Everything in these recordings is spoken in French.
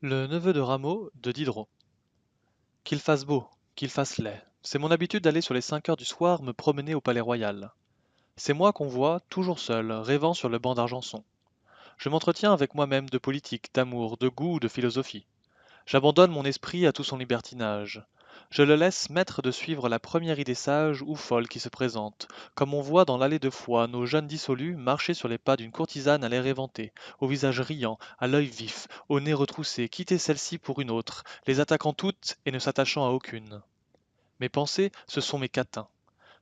Le neveu de Rameau de Diderot. Qu'il fasse beau, qu'il fasse laid. C'est mon habitude d'aller sur les 5 heures du soir me promener au Palais Royal. C'est moi qu'on voit, toujours seul, rêvant sur le banc d'Argenson. Je m'entretiens avec moi-même de politique, d'amour, de goût ou de philosophie. J'abandonne mon esprit à tout son libertinage. Je le laisse maître de suivre la première idée sage ou folle qui se présente, comme on voit dans l'allée de foie nos jeunes dissolus marcher sur les pas d'une courtisane à l'air éventé, au visage riant, à l'œil vif, au nez retroussé, quitter celle-ci pour une autre, les attaquant toutes et ne s'attachant à aucune. Mes pensées, ce sont mes catins.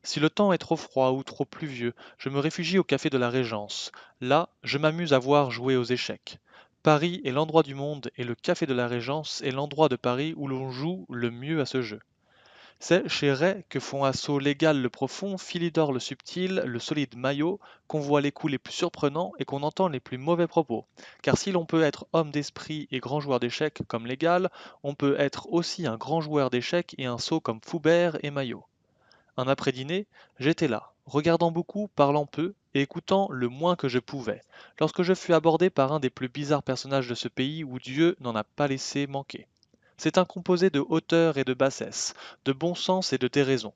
Si le temps est trop froid ou trop pluvieux, je me réfugie au café de la Régence. Là, je m'amuse à voir jouer aux échecs. Paris est l'endroit du monde et le café de la Régence est l'endroit de Paris où l'on joue le mieux à ce jeu. C'est chez Ray que font assaut l'égal le profond, Philidor le subtil, le solide Maillot, qu'on voit les coups les plus surprenants et qu'on entend les plus mauvais propos. Car si l'on peut être homme d'esprit et grand joueur d'échecs comme l'égal, on peut être aussi un grand joueur d'échecs et un sot comme Foubert et Maillot. Un après-dîner, j'étais là, regardant beaucoup, parlant peu, et écoutant le moins que je pouvais, lorsque je fus abordé par un des plus bizarres personnages de ce pays où Dieu n'en a pas laissé manquer. C'est un composé de hauteur et de bassesse, de bon sens et de déraison.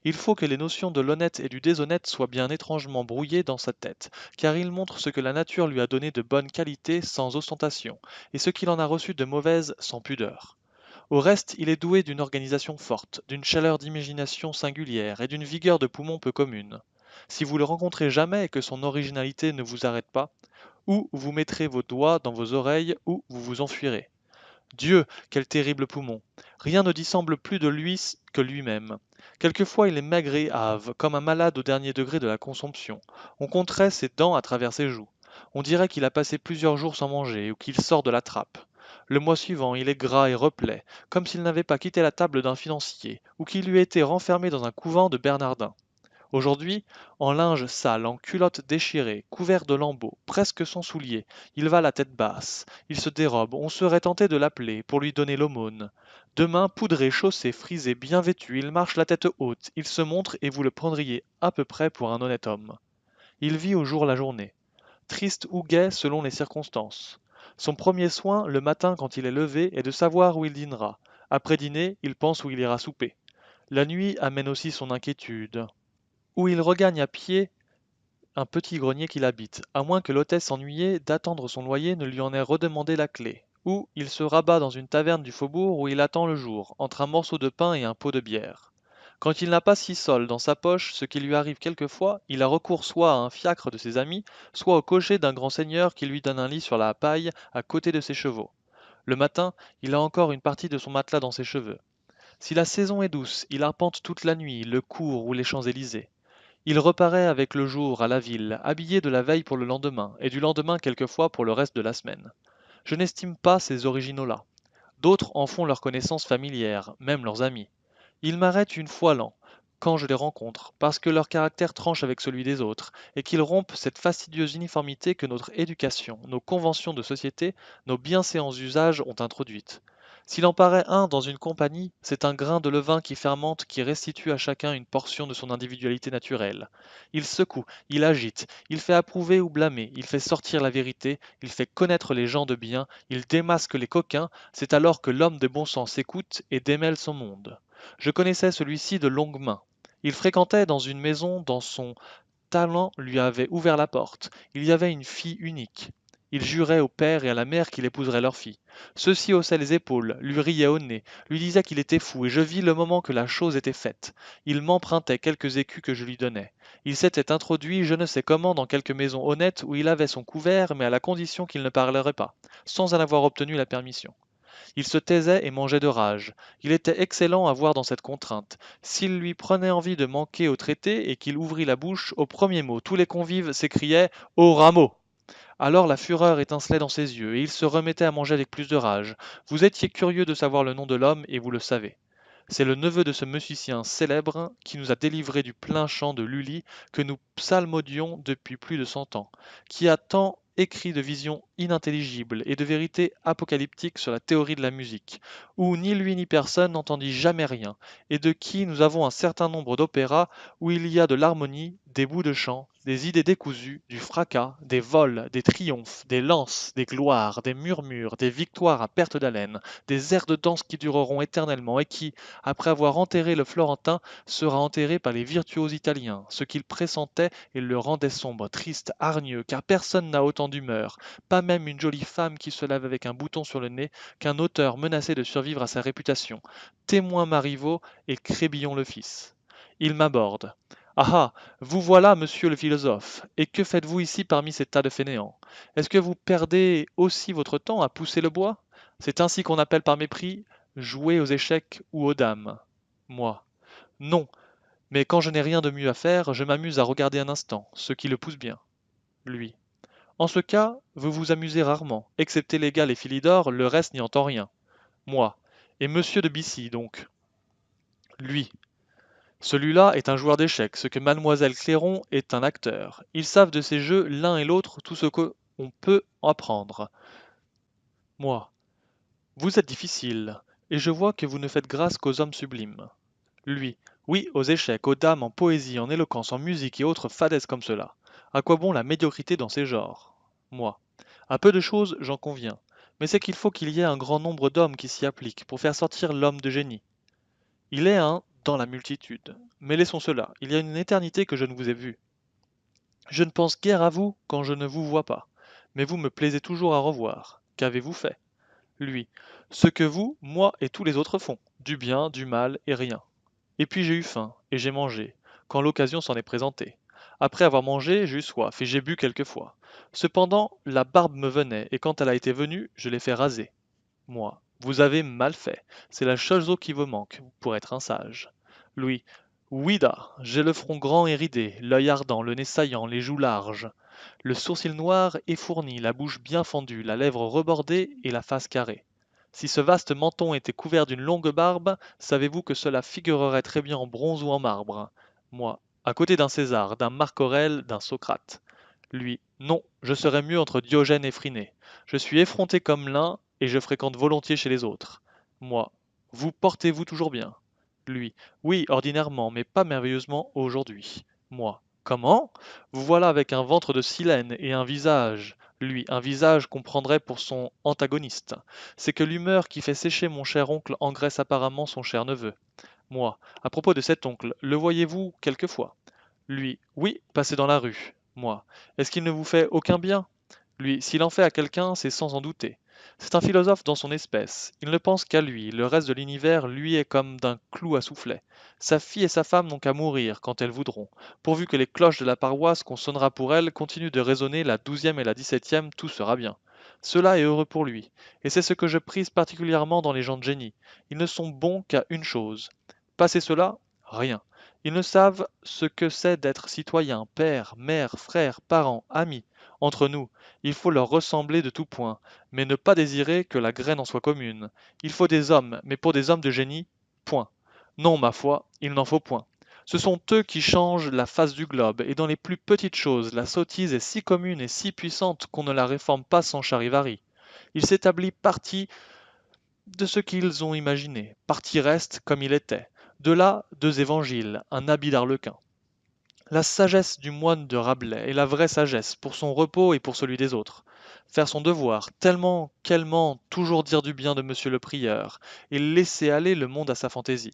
Il faut que les notions de l'honnête et du déshonnête soient bien étrangement brouillées dans sa tête, car il montre ce que la nature lui a donné de bonnes qualités sans ostentation, et ce qu'il en a reçu de mauvaises sans pudeur. Au reste, il est doué d'une organisation forte, d'une chaleur d'imagination singulière et d'une vigueur de poumon peu commune. Si vous le rencontrez jamais et que son originalité ne vous arrête pas, ou vous mettrez vos doigts dans vos oreilles, ou vous vous enfuirez. Dieu, quel terrible poumon! Rien ne dissemble plus de lui que lui-même. Quelquefois il est maigre et hâve, comme un malade au dernier degré de la consomption. On compterait ses dents à travers ses joues. On dirait qu'il a passé plusieurs jours sans manger, ou qu'il sort de la trappe. Le mois suivant, il est gras et replet, comme s'il n'avait pas quitté la table d'un financier, ou qu'il eût été renfermé dans un couvent de Bernardins. Aujourd'hui, en linge sale, en culotte déchirée, couvert de lambeaux, presque sans souliers, il va la tête basse, il se dérobe, on serait tenté de l'appeler pour lui donner l'aumône. Demain, poudré, chaussé, frisé, bien vêtu, il marche la tête haute, il se montre et vous le prendriez à peu près pour un honnête homme. Il vit au jour la journée, triste ou gai selon les circonstances. Son premier soin, le matin quand il est levé, est de savoir où il dînera. Après dîner, il pense où il ira souper. La nuit amène aussi son inquiétude. Où il regagne à pied un petit grenier qu'il habite, à moins que l'hôtesse ennuyée d'attendre son loyer ne lui en ait redemandé la clé. Ou il se rabat dans une taverne du faubourg où il attend le jour, entre un morceau de pain et un pot de bière. Quand il n'a pas 6 sols dans sa poche, ce qui lui arrive quelquefois, il a recours soit à un fiacre de ses amis, soit au cocher d'un grand seigneur qui lui donne un lit sur la paille à côté de ses chevaux. Le matin, il a encore une partie de son matelas dans ses cheveux. Si la saison est douce, il arpente toute la nuit le cours ou les Champs-Élysées. Il reparaît avec le jour à la ville, habillé de la veille pour le lendemain, et du lendemain quelquefois pour le reste de la semaine. Je n'estime pas ces originaux-là. D'autres en font leur connaissance familière, même leurs amis. Ils m'arrêtent une fois l'an, quand je les rencontre, parce que leur caractère tranche avec celui des autres, et qu'ils rompent cette fastidieuse uniformité que notre éducation, nos conventions de société, nos bienséants usages ont introduite. S'il en paraît un dans une compagnie, c'est un grain de levain qui fermente, qui restitue à chacun une portion de son individualité naturelle. Il secoue, il agite, il fait approuver ou blâmer, il fait sortir la vérité, il fait connaître les gens de bien, il démasque les coquins, c'est alors que l'homme de bon sens écoute et démêle son monde. Je connaissais celui-ci de longue main. Il fréquentait dans une maison dont son talent lui avait ouvert la porte. Il y avait une fille unique. Il jurait au père et à la mère qu'il épouserait leur fille. Ceux-ci haussaient les épaules, lui riaient au nez, lui disaient qu'il était fou, et je vis le moment que la chose était faite. Il m'empruntait quelques écus que je lui donnais. Il s'était introduit je ne sais comment dans quelque maison honnête où il avait son couvert, mais à la condition qu'il ne parlerait pas, sans en avoir obtenu la permission. Il se taisait et mangeait de rage. Il était excellent à voir dans cette contrainte. S'il lui prenait envie de manquer au traité et qu'il ouvrit la bouche, au premier mot, tous les convives s'écriaient Au rameau! Alors la fureur étincelait dans ses yeux, et il se remettait à manger avec plus de rage. Vous étiez curieux de savoir le nom de l'homme, et vous le savez. C'est le neveu de ce musicien célèbre qui nous a délivrés du plein chant de Lully que nous psalmodions depuis plus de 100 ans, qui a tant écrit de visions inintelligibles et de vérités apocalyptiques sur la théorie de la musique, où ni lui ni personne n'entendit jamais rien, et de qui nous avons un certain nombre d'opéras où il y a de l'harmonie, des bouts de chant, des idées décousues, du fracas, des vols, des triomphes, des lances, des gloires, des murmures, des victoires à perte d'haleine, des airs de danse qui dureront éternellement et qui, après avoir enterré le Florentin, sera enterré par les virtuoses italiens, ce qu'il pressentait et le rendait sombre, triste, hargneux, car personne n'a autant d'humeur, pas même une jolie femme qui se lève avec un bouton sur le nez, qu'un auteur menacé de survivre à sa réputation. Témoin Marivaux et Crébillon le fils. Il m'aborde. Ah ah, vous voilà, monsieur le philosophe, et que faites-vous ici parmi ces tas de fainéants? Est-ce que vous perdez aussi votre temps à pousser le bois? C'est ainsi qu'on appelle par mépris jouer aux échecs ou aux dames. Moi. Non, mais quand je n'ai rien de mieux à faire, je m'amuse à regarder un instant, ce qui le pousse bien. Lui. En ce cas, vous vous amusez rarement, excepté les Galles et Philidor, le reste n'y entend rien. Moi. Et monsieur de Bissy, donc. Lui. Celui-là est un joueur d'échecs, ce que mademoiselle Clairon est un acteur. Ils savent de ces jeux l'un et l'autre tout ce qu'on peut apprendre. Moi. Vous êtes difficile, et je vois que vous ne faites grâce qu'aux hommes sublimes. Lui. Oui, aux échecs, aux dames, en poésie, en éloquence, en musique et autres fadaises comme cela. À quoi bon la médiocrité dans ces genres? Moi. À peu de choses, j'en conviens. Mais c'est qu'il y ait un grand nombre d'hommes qui s'y appliquent pour faire sortir l'homme de génie. Il est un dans la multitude. Mais laissons cela, il y a une éternité que je ne vous ai vu. Je ne pense guère à vous quand je ne vous vois pas. Mais vous me plaisez toujours à revoir. Qu'avez-vous fait? Lui. Ce que vous, moi et tous les autres font. Du bien, du mal et rien. Et puis j'ai eu faim, et j'ai mangé, quand l'occasion s'en est présentée. Après avoir mangé, j'ai eu soif, et j'ai bu quelquefois. Cependant, la barbe me venait, et quand elle a été venue, je l'ai fait raser. Moi. Vous avez mal fait. C'est la chose qui vous manque, pour être un sage. Louis. Oui-da, j'ai le front grand et ridé, l'œil ardent, le nez saillant, les joues larges, le sourcil noir et fourni, la bouche bien fendue, la lèvre rebordée et la face carrée. Si ce vaste menton était couvert d'une longue barbe, savez-vous que cela figurerait très bien en bronze ou en marbre? Moi. À côté d'un César, d'un Marc Aurèle, d'un Socrate. Lui. Non, je serais mieux entre Diogène et Phryné. Je suis effronté comme l'un, et je fréquente volontiers chez les autres. Moi. Vous portez-vous toujours bien? Lui. Oui, ordinairement, mais pas merveilleusement aujourd'hui. Moi. Comment? Vous voilà avec un ventre de silène et un visage. Lui, un visage qu'on prendrait pour son antagoniste. C'est que l'humeur qui fait sécher mon cher oncle engraisse apparemment son cher neveu. Moi. À propos de cet oncle, le voyez-vous quelquefois? Lui. Oui, passer dans la rue. Moi. Est-ce qu'il ne vous fait aucun bien? Lui, s'il en fait à quelqu'un, c'est sans en douter. C'est un philosophe dans son espèce. Il ne pense qu'à lui. Le reste de l'univers lui est comme d'un clou à soufflet. Sa fille et sa femme n'ont qu'à mourir quand elles voudront. Pourvu que les cloches de la paroisse qu'on sonnera pour elles continuent de résonner la 12e et la 17e, tout sera bien. Cela est heureux pour lui. Et c'est ce que je prise particulièrement dans les gens de génie. Ils ne sont bons qu'à une chose. Passer cela, rien. Ils ne savent ce que c'est d'être citoyen, père, mère, frère, parent, ami. Entre nous, il faut leur ressembler de tout point, mais ne pas désirer que la graine en soit commune. Il faut des hommes, mais pour des hommes de génie, point. Non, ma foi, il n'en faut point. Ce sont eux qui changent la face du globe, et dans les plus petites choses, la sottise est si commune et si puissante qu'on ne la réforme pas sans charivari. Il s'établit partie de ce qu'ils ont imaginé, partie reste comme il était. De là, deux évangiles, un habit d'arlequin. La sagesse du moine de Rabelais est la vraie sagesse, pour son repos et pour celui des autres. Faire son devoir, tellement qu'ailement toujours dire du bien de monsieur le prieur, et laisser aller le monde à sa fantaisie.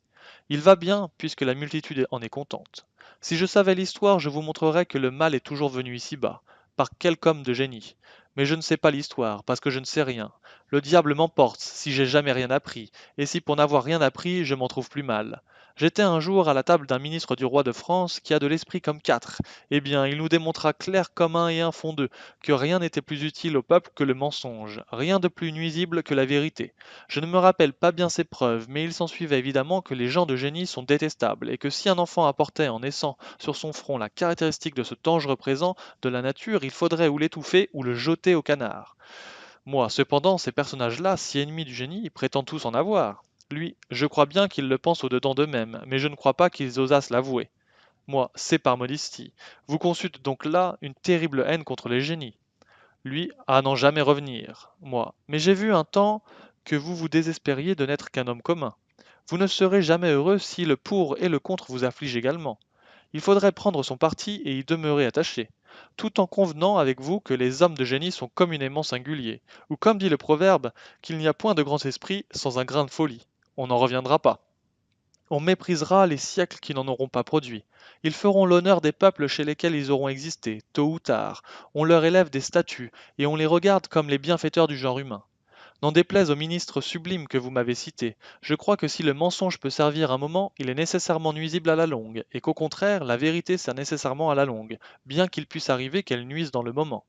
Il va bien, puisque la multitude en est contente. Si je savais l'histoire, je vous montrerais que le mal est toujours venu ici-bas, par quelque homme de génie. Mais je ne sais pas l'histoire, parce que je ne sais rien. Le diable m'emporte, si j'ai jamais rien appris, et si pour n'avoir rien appris, je m'en trouve plus mal. J'étais un jour à la table d'un ministre du roi de France qui a de l'esprit comme quatre. Eh bien, il nous démontra clair comme un et un font deux, que rien n'était plus utile au peuple que le mensonge, rien de plus nuisible que la vérité. Je ne me rappelle pas bien ces preuves, mais il s'ensuivait évidemment que les gens de génie sont détestables, et que si un enfant apportait en naissant sur son front la caractéristique de ce dangereux présent de la nature, il faudrait ou l'étouffer ou le jeter au canard. Moi, cependant, ces personnages-là, si ennemis du génie, prétendent tous en avoir. Lui, je crois bien qu'ils le pensent au-dedans d'eux-mêmes, mais je ne crois pas qu'ils osassent l'avouer. Moi, c'est par modestie. Vous consultez donc là une terrible haine contre les génies. Lui, à n'en jamais revenir. Moi, mais j'ai vu un temps que vous vous désespériez de n'être qu'un homme commun. Vous ne serez jamais heureux si le pour et le contre vous affligent également. Il faudrait prendre son parti et y demeurer attaché, tout en convenant avec vous que les hommes de génie sont communément singuliers, ou comme dit le proverbe, qu'il n'y a point de grand esprit sans un grain de folie. On n'en reviendra pas. On méprisera les siècles qui n'en auront pas produit. Ils feront l'honneur des peuples chez lesquels ils auront existé, tôt ou tard. On leur élève des statues, et on les regarde comme les bienfaiteurs du genre humain. N'en déplaise au ministre sublime que vous m'avez cité, je crois que si le mensonge peut servir un moment, il est nécessairement nuisible à la longue, et qu'au contraire, la vérité sert nécessairement à la longue, bien qu'il puisse arriver qu'elle nuise dans le moment.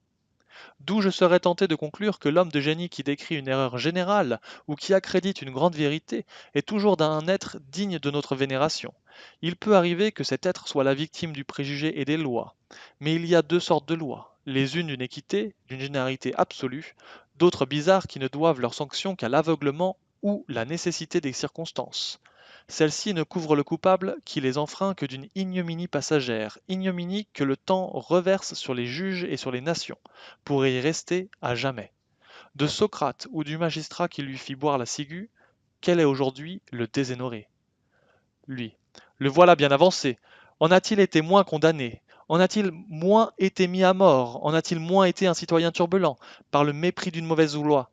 D'où je serais tenté de conclure que l'homme de génie qui décrit une erreur générale ou qui accrédite une grande vérité est toujours d'un être digne de notre vénération. Il peut arriver que cet être soit la victime du préjugé et des lois, mais il y a deux sortes de lois, les unes d'une équité, d'une généralité absolue, d'autres bizarres qui ne doivent leur sanction qu'à l'aveuglement ou la nécessité des circonstances. Celles-ci ne couvrent le coupable qui les enfreint que d'une ignominie passagère, ignominie que le temps reverse sur les juges et sur les nations, pour y rester à jamais. De Socrate ou du magistrat qui lui fit boire la ciguë, quel est aujourd'hui le déshonoré? Lui. Le voilà bien avancé. En a-t-il été moins condamné? En a-t-il moins été mis à mort? En a-t-il moins été un citoyen turbulent, par le mépris d'une mauvaise loi?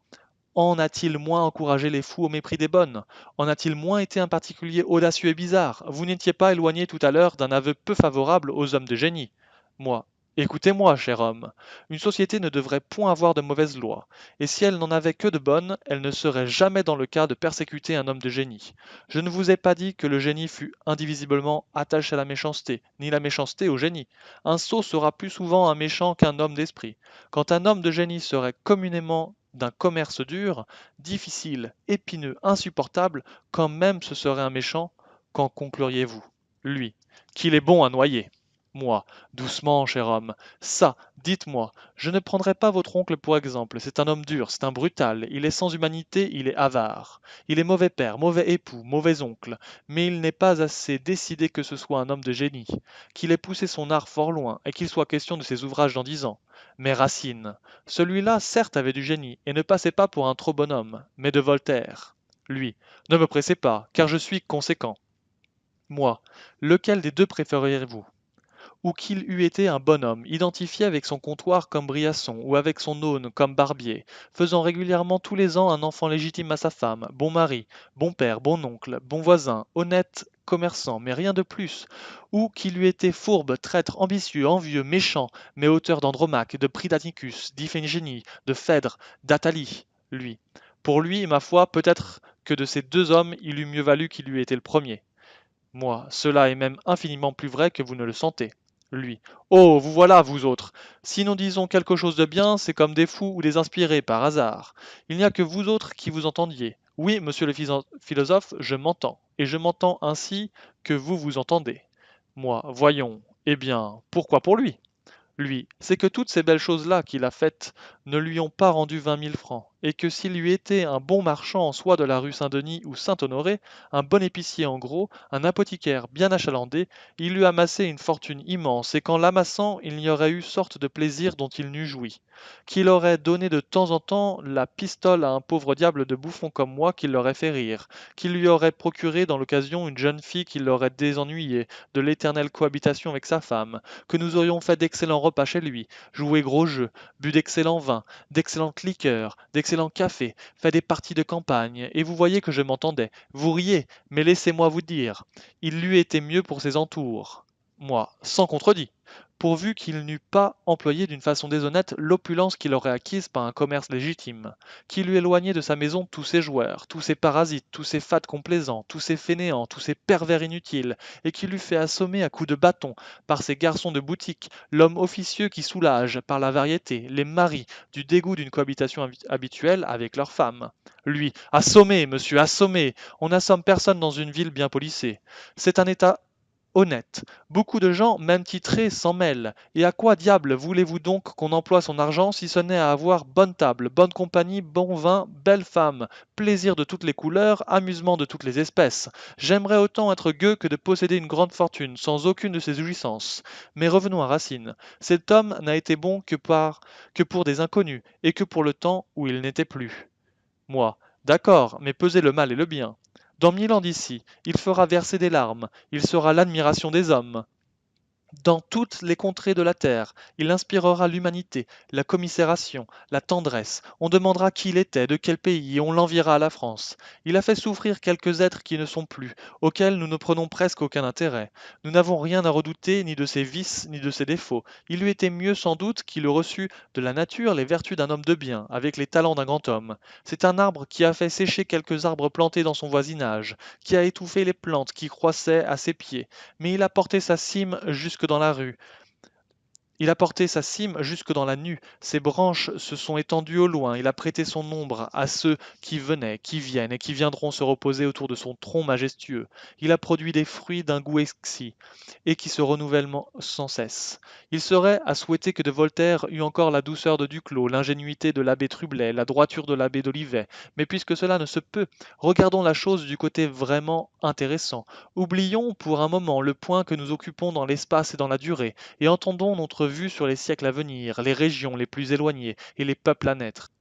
En a-t-il moins encouragé les fous au mépris des bonnes? En a-t-il moins été un particulier audacieux et bizarre? Vous n'étiez pas éloigné tout à l'heure d'un aveu peu favorable aux hommes de génie. Moi. Écoutez-moi, cher homme. Une société ne devrait point avoir de mauvaises lois, et si elle n'en avait que de bonnes, elle ne serait jamais dans le cas de persécuter un homme de génie. Je ne vous ai pas dit que le génie fût indivisiblement attaché à la méchanceté, ni la méchanceté au génie. Un sot sera plus souvent un méchant qu'un homme d'esprit. Quand un homme de génie serait communément d'un commerce dur, difficile, épineux, insupportable, quand même ce serait un méchant, qu'en concluriez-vous? Lui, qu'il est bon à noyer. Moi, doucement, cher homme. Ça, dites-moi, je ne prendrai pas votre oncle pour exemple, c'est un homme dur, c'est un brutal, il est sans humanité, il est avare. Il est mauvais père, mauvais époux, mauvais oncle, mais il n'est pas assez décidé que ce soit un homme de génie, qu'il ait poussé son art fort loin, et qu'il soit question de ses ouvrages dans 10 ans. Mais Racine, celui-là certes avait du génie, et ne passait pas pour un trop bon homme, mais de Voltaire. Lui, ne me pressez pas, car je suis conséquent. Moi, lequel des deux préféreriez-vous? Ou qu'il eût été un bonhomme, identifié avec son comptoir comme Briasson, ou avec son aune comme Barbier, faisant régulièrement tous les ans un enfant légitime à sa femme, bon mari, bon père, bon oncle, bon voisin, honnête commerçant, mais rien de plus, ou qu'il eût été fourbe, traître, ambitieux, envieux, méchant, mais auteur d'Andromaque, de Britannicus, d'Iphigénie, de Phèdre, d'Athalie, lui. Pour lui, ma foi, peut-être que de ces deux hommes, il eût mieux valu qu'il eût été le premier. Moi, cela est même infiniment plus vrai que vous ne le sentez. Lui. Oh, vous voilà, vous autres. Si nous disons quelque chose de bien, c'est comme des fous ou des inspirés, par hasard. Il n'y a que vous autres qui vous entendiez. Oui, monsieur le philosophe, je m'entends, et je m'entends ainsi que vous vous entendez. Moi, voyons. Eh bien, pourquoi pour lui? Lui, c'est que toutes ces belles choses-là qu'il a faites ne lui ont pas rendu 20 000 francs, et que s'il eût été un bon marchand en soie de la rue Saint-Denis ou Saint-Honoré, un bon épicier en gros, un apothicaire bien achalandé, il eût amassé une fortune immense, et qu'en l'amassant, il n'y aurait eu sorte de plaisir dont il n'eût joui. Qu'il aurait donné de temps en temps la pistole à un pauvre diable de bouffon comme moi qui l'aurait fait rire, qu'il lui aurait procuré dans l'occasion une jeune fille qui l'aurait désennuyé de l'éternelle cohabitation avec sa femme, que nous aurions fait d'excellents repas chez lui, joué gros jeux, bu d'excellents vins, d'excellentes liqueurs, d'excellents cafés, fait des parties de campagne, et vous voyez que je m'entendais. Vous riez, mais laissez-moi vous dire, il lui été mieux pour ses entours. Moi, sans contredit, pourvu qu'il n'eût pas employé d'une façon déshonnête l'opulence qu'il aurait acquise par un commerce légitime, qu'il eût éloigné de sa maison tous ses joueurs, tous ses parasites, tous ses fats complaisants, tous ses fainéants, tous ses pervers inutiles, et qu'il eût fait assommer à coups de bâton par ses garçons de boutique, l'homme officieux qui soulage, par la variété, les maris du dégoût d'une cohabitation habituelle avec leurs femmes. Lui, assommé, monsieur, assommé, on n'assomme personne dans une ville bien policée. C'est un état honnête. Beaucoup de gens, même titrés, s'en mêlent. Et à quoi diable voulez-vous donc qu'on emploie son argent si ce n'est à avoir bonne table, bonne compagnie, bon vin, belle femme, plaisir de toutes les couleurs, amusement de toutes les espèces. J'aimerais autant être gueux que de posséder une grande fortune, sans aucune de ces jouissances. Mais revenons à Racine. Cet homme n'a été bon que pour des inconnus, et que pour le temps où il n'était plus. Moi, d'accord, mais pesez le mal et le bien. Dans 1000 ans d'ici, il fera verser des larmes, il sera l'admiration des hommes. Dans toutes les contrées de la terre, il inspirera l'humanité, la commisération, la tendresse. On demandera qui il était, de quel pays, et on l'enviera à la France. Il a fait souffrir quelques êtres qui ne sont plus, auxquels nous ne prenons presque aucun intérêt. Nous n'avons rien à redouter ni de ses vices ni de ses défauts. Il lui était mieux sans doute qu'il eût reçu de la nature les vertus d'un homme de bien, avec les talents d'un grand homme. C'est un arbre qui a fait sécher quelques arbres plantés dans son voisinage, qui a étouffé les plantes qui croissaient à ses pieds, mais il a porté sa cime jusque dans la rue. Il a porté sa cime jusque dans la nue, ses branches se sont étendues au loin, il a prêté son ombre à ceux qui venaient, qui viennent et qui viendront se reposer autour de son tronc majestueux. Il a produit des fruits d'un goût exquis et qui se renouvellent sans cesse. Il serait à souhaiter que de Voltaire eût encore la douceur de Duclos, l'ingénuité de l'abbé Trublet, la droiture de l'abbé d'Olivet. Mais puisque cela ne se peut, regardons la chose du côté vraiment intéressant. Oublions pour un moment le point que nous occupons dans l'espace et dans la durée et entendons notre vue sur les siècles à venir, les régions les plus éloignées et les peuples à naître.